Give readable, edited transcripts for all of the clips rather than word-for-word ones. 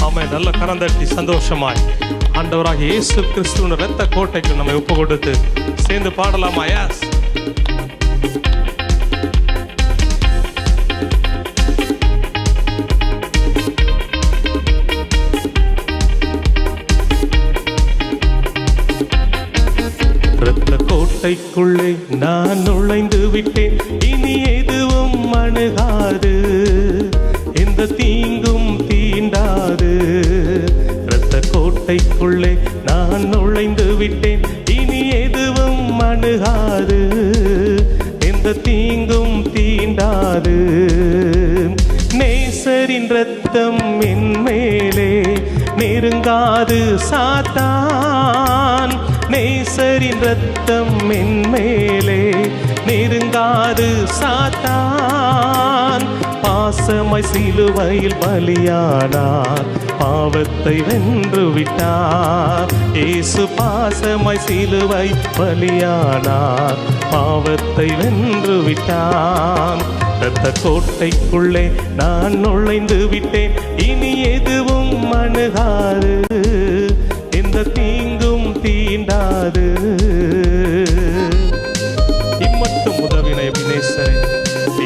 ஆமே. நல்ல கரந்தட்டி சந்தோஷமாய் ஆண்டவராக இயேசு கிறிஸ்துவின் இரத்த கோட்டைக்கு நம்மை ஒப்பு கொடுத்து சேர்ந்து பாடலாமா? யாஸ். இரத்த கோட்டைக்குள்ளே நான் நுழைந்து விட்டேன், இனி எதுவும் அணுகாது, எந்த தீங்கும் தீண்டாது. இரத்த கோட்டைக்குள்ளே நான் நுழைந்து விட்டேன், இனி எதுவும் அணுகாது, எந்த தீங்கும் தீண்டாது. நேசரின் இரத்தம் என் மேலே நெருங்காது சாத்தான், நேசரின் இரத்தம் என் மேலே நெருங்காது சாத்தான். பாசமாய் சிலுவையில் பலியானார், பாவத்தை வென்று விட்டார். இயேசு பாசமாய் சிலுவை பலியானார், பாவத்தை வென்று விட்டார். இரத்த கோட்டைக்குள்ளே நான் நுழைந்து விட்டேன், இனி எதுவும் அணுகாது, எந்த தீங்கும் தீண்டாது. இம்மட்டும் உதவின எபினேசரே,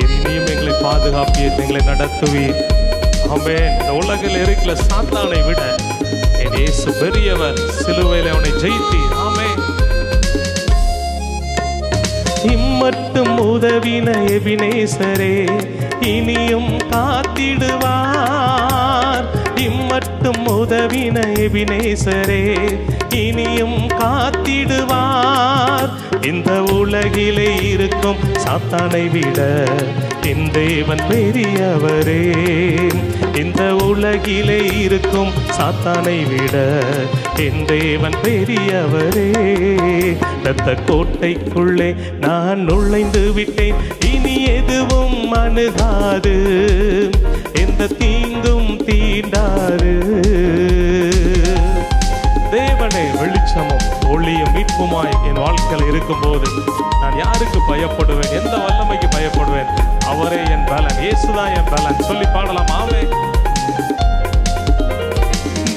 இனியும் எங்களை பாதுகாப்பீர், எங்களை நடத்துவீர். ஆமென். இந்த உலகில் இருக்கிற சாத்தானை விட என் இயேசு பெரியவர், சிலுவையில் அவனை ஜெயித்தீர். ஆமென். இம்மட்டும் உதவின எபினேசரே, இனியும் காத்திடுவார். இம்மட்டும் உதவின எபினேசரே, இனியும் காத்திடுவார். இந்த உலகிலே இருக்கும் சாத்தானை விட என் தேவன் பெரியவரே. இந்த உலகிலே இருக்கும் சாத்தானை விட என் தேவன் பெரியவரே. இரத்த கோட்டைக்குள்ளே நான் நுழைந்து விட்டேன், இனி எதுவும் அணுகாது, எந்த தீங்கும் தீண்டாது. தேவனே வெளிச்சமும் ஒளியும் மீட்புமாய் என் வாழ்க்கையில் இருக்கும்போது நான் யாருக்கு பயப்படுவேன்? எந்த வல்லமைக்கு பயப்படுவேன்? அவரே என் பலன், இயேசுதான் என் பலன். சொல்லி பாடலாம். ஆமென்.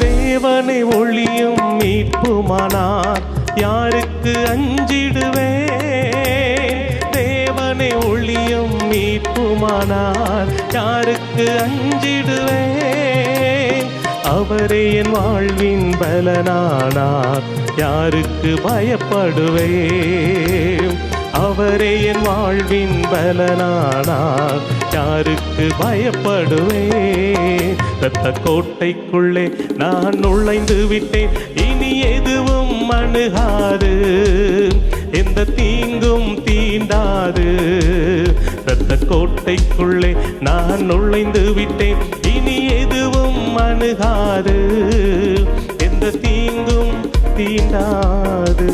தேவனே ஒளியும் மீட்புமானார், யாருக்கு அஞ்சிடுவேன்? தேவனே ஒளியும் மீட்புமானார், யாருக்கு அஞ்சிடுவேன்? அவரே என் வாழ்வின் பலனானார், யாருக்கு பயப்படுவேன்? அவரே என் வாழ்வின் பலனானார், யாருக்கு பயப்படுவேன்? இரத்த கோட்டைக்குள்ளே நான் நுழைந்து விட்டேன், இனி எதுவும் அணுகாது, எந்த தீங்கும் தீண்டாது. இரத்த கோட்டைக்குள்ளே நான் நுழைந்து விட்டேன், இனி எதுவும் அணுகாது, எந்த தீங்கும் தீண்டாது.